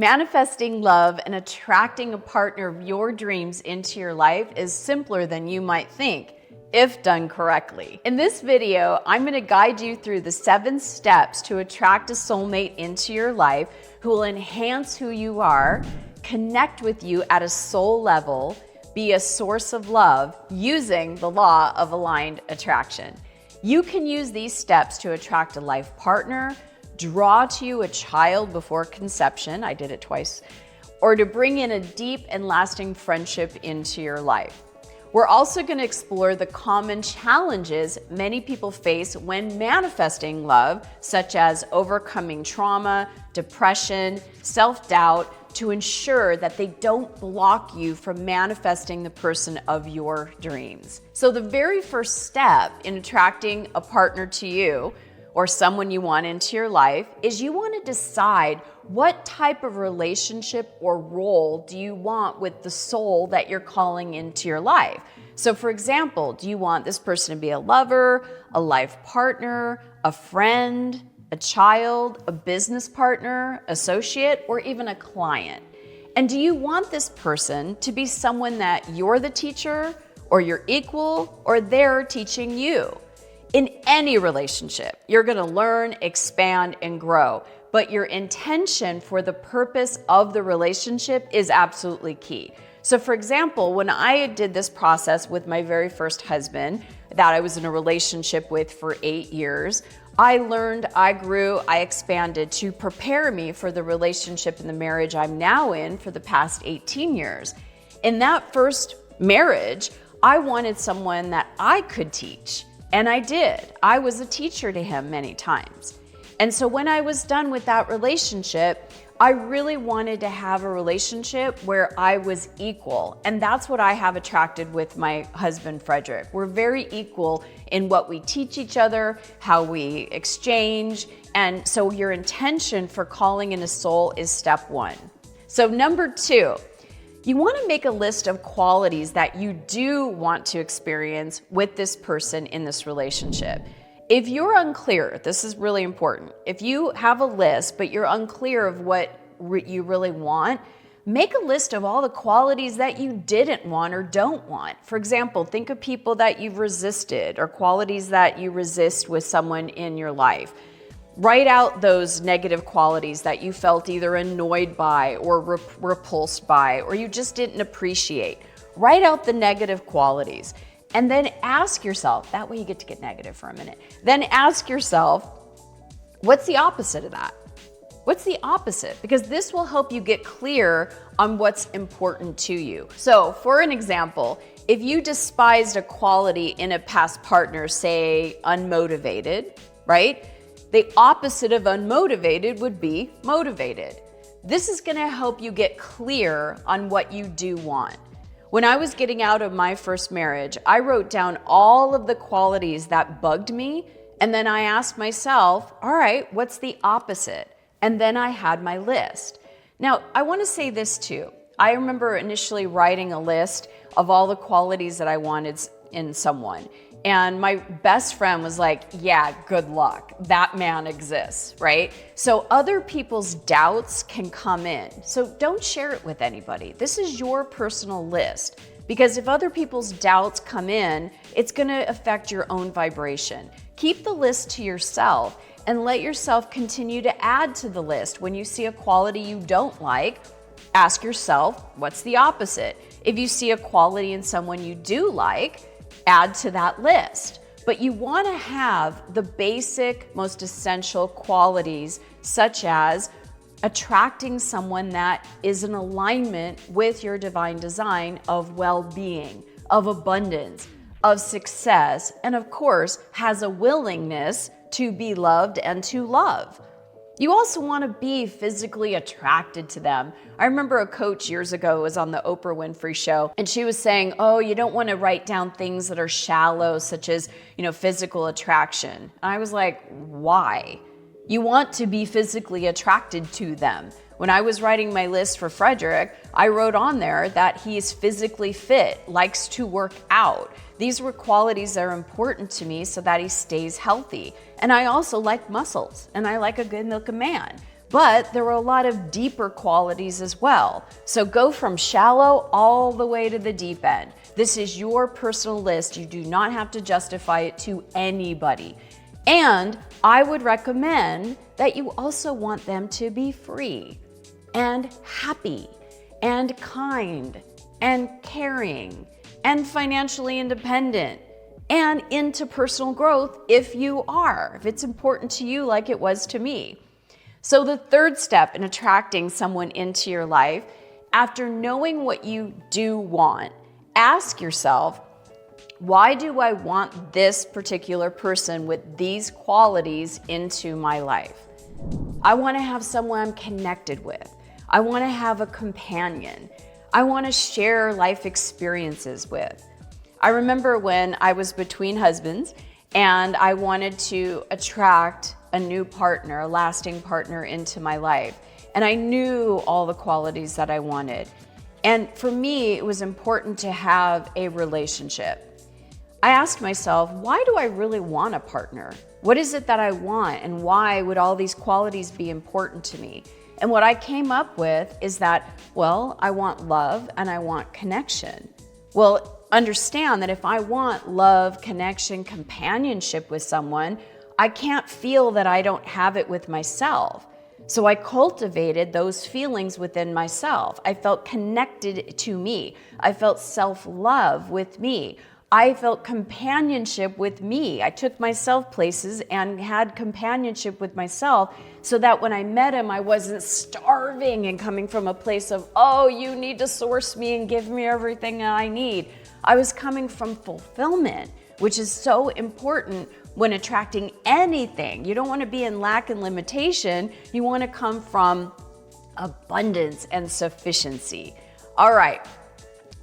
Manifesting love and attracting a partner of your dreams into your life is simpler than you might think, if done correctly. In this video, I'm going to guide you through the 7 steps to attract a soulmate into your life who will enhance who you are, connect with you at a soul level, be a source of love using the law of aligned attraction. You can use these steps to attract a life partner, draw to you a child before conception, I did it twice, or to bring in a deep and lasting friendship into your life. We're also going to explore the common challenges many people face when manifesting love, such as overcoming trauma, depression, self-doubt, to ensure that they don't block you from manifesting the person of your dreams. So the very first step in attracting a partner to you or someone you want into your life is you want to decide what type of relationship or role do you want with the soul that you're calling into your life. So for example, do you want this person to be a lover, a life partner, a friend, a child, a business partner, associate, or even a client? And do you want this person to be someone that you're the teacher or you're equal or they're teaching you? In any relationship, you're going to learn, expand, and grow, but your intention for the purpose of the relationship is absolutely key. So for example, when I did this process with my very first husband that I was in a relationship with for 8 years, I learned, I grew, I expanded to prepare me for the relationship and the marriage I'm now in for the past 18 years. In that first marriage, I wanted someone that I could teach. And I did. I was a teacher to him many times. And so when I was done with that relationship, I really wanted to have a relationship where I was equal. And that's what I have attracted with my husband, Frederick. We're very equal in what we teach each other, how we exchange. And so your intention for calling in a soul is step 1. So number 2, you want to make a list of qualities that you do want to experience with this person in this relationship. If you're unclear, this is really important. If you have a list, but you're unclear of what you really want, make a list of all the qualities that you didn't want or don't want. For example, think of people that you've resisted or qualities that you resist with someone in your life. Write out those negative qualities that you felt either annoyed by or repulsed by, or you just didn't appreciate. Write out the negative qualities and then ask yourself, that way you get to get negative for a minute. Then ask yourself, what's the opposite of that? What's the opposite? Because this will help you get clear on what's important to you. So for an example, if you despised a quality in a past partner, say unmotivated, right? The opposite of unmotivated would be motivated. This is going to help you get clear on what you do want. When I was getting out of my first marriage, I wrote down all of the qualities that bugged me, and then I asked myself, all right, what's the opposite? And then I had my list. Now, I want to say this too. I remember initially writing a list of all the qualities that I wanted in someone. And my best friend was like, yeah, good luck. That man exists, right? So other people's doubts can come in. So don't share it with anybody. This is your personal list. Because if other people's doubts come in, it's gonna affect your own vibration. Keep the list to yourself and let yourself continue to add to the list. When you see a quality you don't like, ask yourself, what's the opposite? If you see a quality in someone you do like, add to that list. But you want to have the basic, most essential qualities, such as attracting someone that is in alignment with your divine design of well-being, of abundance, of success, and of course, has a willingness to be loved and to love. You also want to be physically attracted to them. I remember a coach years ago was on the Oprah Winfrey Show, and she was saying, oh, you don't want to write down things that are shallow, such as, physical attraction. And I was like, why? You want to be physically attracted to them. When I was writing my list for Frederick, I wrote on there that he's physically fit, likes to work out. These were qualities that are important to me so that he stays healthy. And I also like muscles, and I like a good looking man. But there were a lot of deeper qualities as well. So go from shallow all the way to the deep end. This is your personal list. You do not have to justify it to anybody. And I would recommend that you also want them to be free and happy and kind and caring and financially independent and into personal growth if it's important to you like it was to me. So the third step in attracting someone into your life, after knowing what you do want, ask yourself, why do I want this particular person with these qualities into my life? I want to have someone I'm connected with. I want to have a companion. I want to share life experiences with. I remember when I was between husbands and I wanted to attract a new partner, a lasting partner into my life. And I knew all the qualities that I wanted. And for me, it was important to have a relationship. I asked myself, why do I really want a partner? What is it that I want, and why would all these qualities be important to me? And what I came up with is that, well, I want love and I want connection. Well, understand that if I want love, connection, companionship with someone, I can't feel that I don't have it with myself. So I cultivated those feelings within myself. I felt connected to me. I felt self-love with me. I felt companionship with me. I took myself places and had companionship with myself so that when I met him, I wasn't starving and coming from a place of, oh, you need to source me and give me everything I need. I was coming from fulfillment, which is so important when attracting anything. You don't want to be in lack and limitation. You want to come from abundance and sufficiency. All right.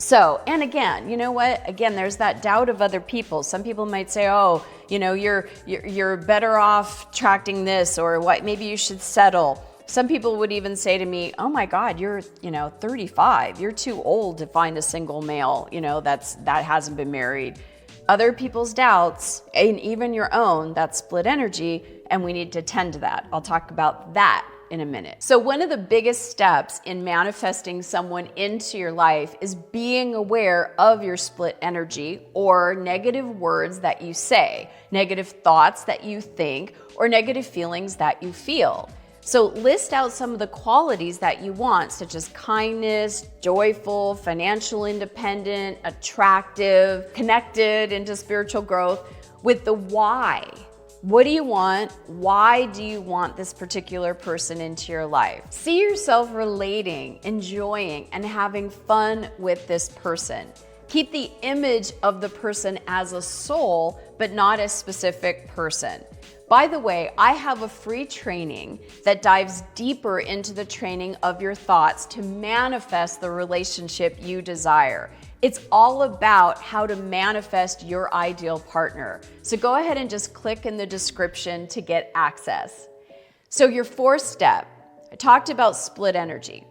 So, and again, you know what? Again, there's that doubt of other people. Some people might say, oh, you're better off attracting this, or what, maybe you should settle. Some people would even say to me, oh my God, you're 35. You're too old to find a single male, that hasn't been married. Other people's doubts, and even your own, that's split energy, and we need to tend to that. I'll talk about that in a minute. So one of the biggest steps in manifesting someone into your life is being aware of your split energy, or negative words that you say, negative thoughts that you think, or negative feelings that you feel. So list out some of the qualities that you want, such as kindness, joyful, financial independent, attractive, connected into spiritual growth, with the why. What do you want? Why do you want this particular person into your life? See yourself relating, enjoying, and having fun with this person. Keep the image of the person as a soul, but not a specific person. By the way, I have a free training that dives deeper into the training of your thoughts to manifest the relationship you desire. It's all about how to manifest your ideal partner. So go ahead and just click in the description to get access. So your fourth step, I talked about split energy.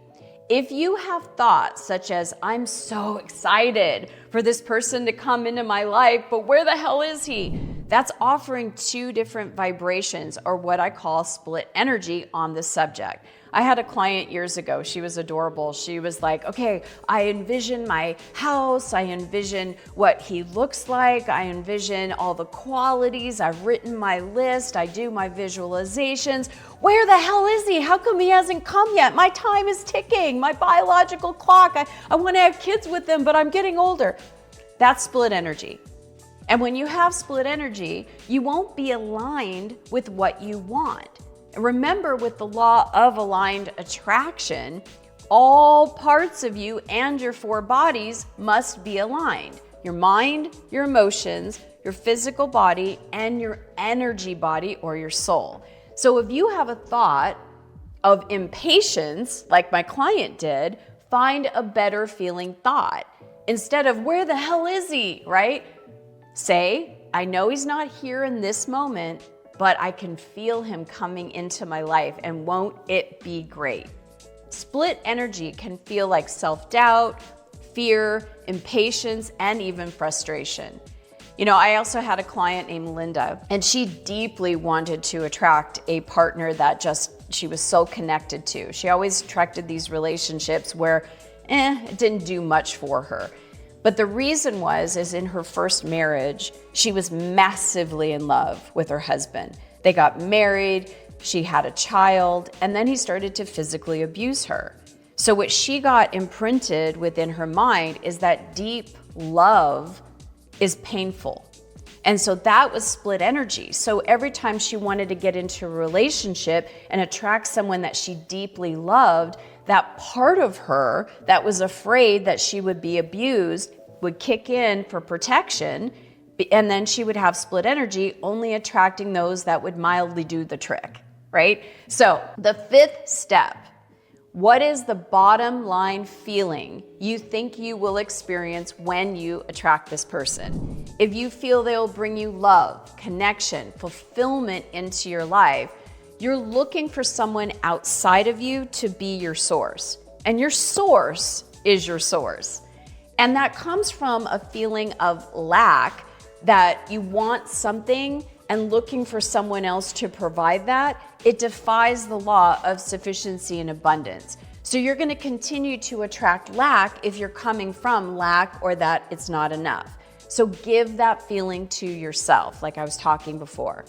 If you have thoughts such as, I'm so excited for this person to come into my life, but where the hell is he? That's offering two different vibrations, or what I call split energy on this subject. I had a client years ago. She was adorable. She was like, okay, I envision my house. I envision what he looks like. I envision all the qualities. I've written my list. I do my visualizations. Where the hell is he? How come he hasn't come yet? My time is ticking. My biological clock. I want to have kids with him, but I'm getting older. That's split energy. And when you have split energy, you won't be aligned with what you want. Remember, with the law of aligned attraction, all parts of you and your four bodies must be aligned. Your mind, your emotions, your physical body, and your energy body, or your soul. So if you have a thought of impatience, like my client did, find a better feeling thought. Instead of, where the hell is he, right? Say, I know he's not here in this moment, but I can feel him coming into my life, and won't it be great? Split energy can feel like self-doubt, fear, impatience, and even frustration. I also had a client named Linda, and she deeply wanted to attract a partner that just she was so connected to. She always attracted these relationships where it didn't do much for her. But the reason is in her first marriage, she was massively in love with her husband. They got married, she had a child, and then he started to physically abuse her. So what she got imprinted within her mind is that deep love is painful. And so that was split energy. So every time she wanted to get into a relationship and attract someone that she deeply loved, that part of her that was afraid that she would be abused would kick in for protection, and then she would have split energy, only attracting those that would mildly do the trick, right? So the fifth step, what is the bottom line feeling you think you will experience when you attract this person? If you feel they'll bring you love, connection, fulfillment into your life, you're looking for someone outside of you to be your source. And your source is your source. And that comes from a feeling of lack, that you want something and looking for someone else to provide that. It defies the law of sufficiency and abundance. So you're going to continue to attract lack if you're coming from lack or that it's not enough. So give that feeling to yourself, like I was talking before.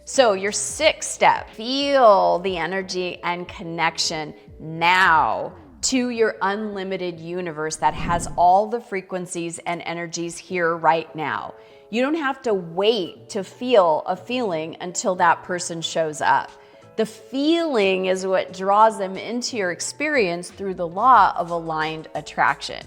So your sixth step, feel the energy and connection now to your unlimited universe that has all the frequencies and energies here right now. You don't have to wait to feel a feeling until that person shows up. The feeling is what draws them into your experience through the law of aligned attraction.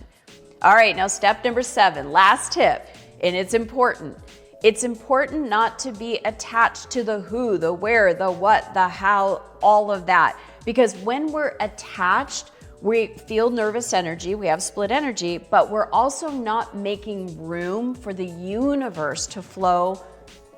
All right, now step number 7, last tip, and it's important. It's important not to be attached to the who, the where, the what, the how, all of that. Because when we're attached, we feel nervous energy, we have split energy, but we're also not making room for the universe to flow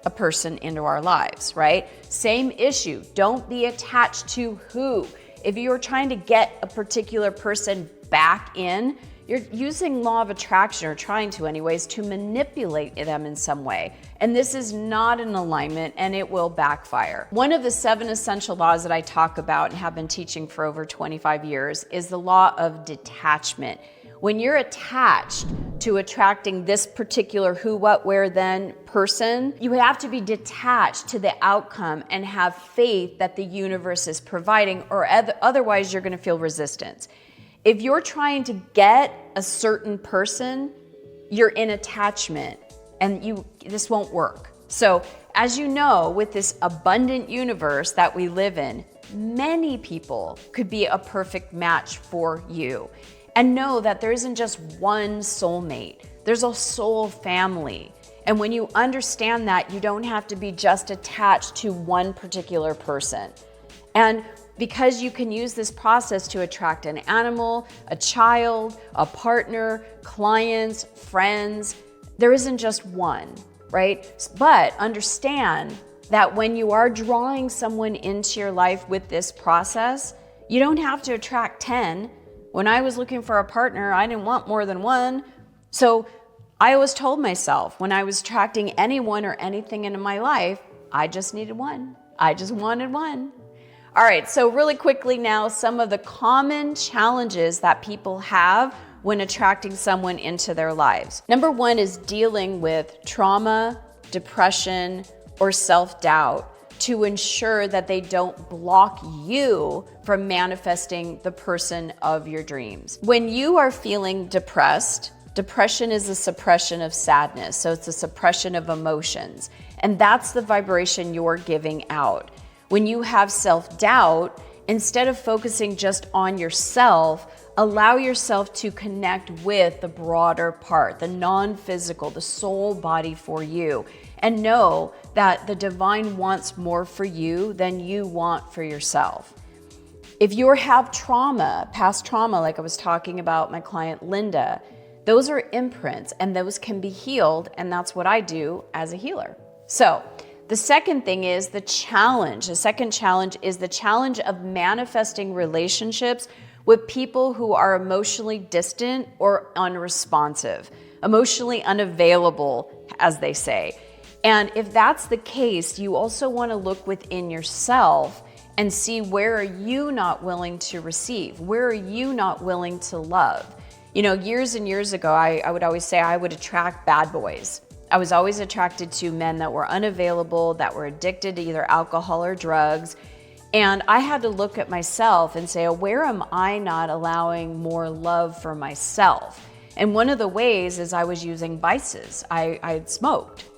a person into our lives, right? Same issue, don't be attached to who. If you're trying to get a particular person back in, you're using law of attraction, or trying to anyways, to manipulate them in some way. And this is not an alignment, and it will backfire. One of the 7 essential laws that I talk about and have been teaching for over 25 years is the law of detachment. When you're attached to attracting this particular who, what, where, then person, you have to be detached to the outcome and have faith that the universe is providing, or otherwise you're going to feel resistance. If you're trying to get a certain person, you're in attachment, and this won't work. So as you know, with this abundant universe that we live in, many people could be a perfect match for you. And know that there isn't just one soulmate, there's a soul family. And when you understand that, you don't have to be just attached to one particular person. And because you can use this process to attract an animal, a child, a partner, clients, friends, there isn't just one, right? But understand that when you are drawing someone into your life with this process, you don't have to attract 10. When I was looking for a partner, I didn't want more than one. So I always told myself when I was attracting anyone or anything into my life, I just needed one. I just wanted one. All right, so really quickly now, some of the common challenges that people have when attracting someone into their lives. Number 1 is dealing with trauma, depression, or self-doubt to ensure that they don't block you from manifesting the person of your dreams. When you are feeling depressed, depression is a suppression of sadness, so it's a suppression of emotions, and that's the vibration you're giving out. When you have self-doubt, instead of focusing just on yourself, allow yourself to connect with the broader part, the non-physical, the soul body for you, and know that the divine wants more for you than you want for yourself. If you have trauma, past trauma, like I was talking about my client Linda, those are imprints and those can be healed, and that's what I do as a healer. So the second thing is the challenge. The second challenge is the challenge of manifesting relationships with people who are emotionally distant or unresponsive, emotionally unavailable, as they say. And if that's the case, you also want to look within yourself and see, where are you not willing to receive? Where are you not willing to love? You know, years and years ago, I would always say I would attract bad boys. I was always attracted to men that were unavailable, that were addicted to either alcohol or drugs. And I had to look at myself and say, oh, where am I not allowing more love for myself? And one of the ways is I was using vices. I had smoked.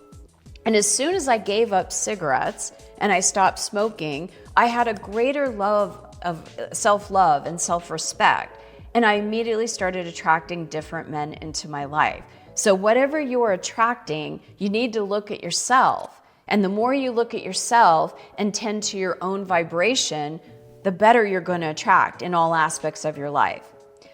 And as soon as I gave up cigarettes and I stopped smoking, I had a greater love of self-love and self-respect. And I immediately started attracting different men into my life. So whatever you're attracting, you need to look at yourself. And the more you look at yourself and tend to your own vibration, the better you're going to attract in all aspects of your life.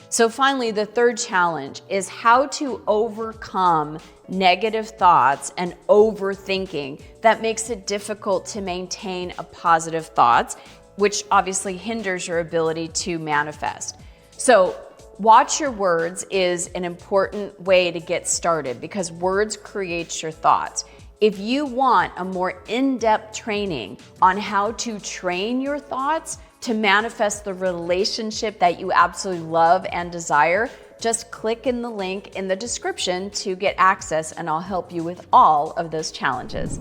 So finally, the third challenge is how to overcome negative thoughts and overthinking that makes it difficult to maintain a positive thoughts, which obviously hinders your ability to manifest. So watch your words is an important way to get started because words create your thoughts. If you want a more in-depth training on how to train your thoughts to manifest the relationship that you absolutely love and desire, just click in the link in the description to get access, and I'll help you with all of those challenges.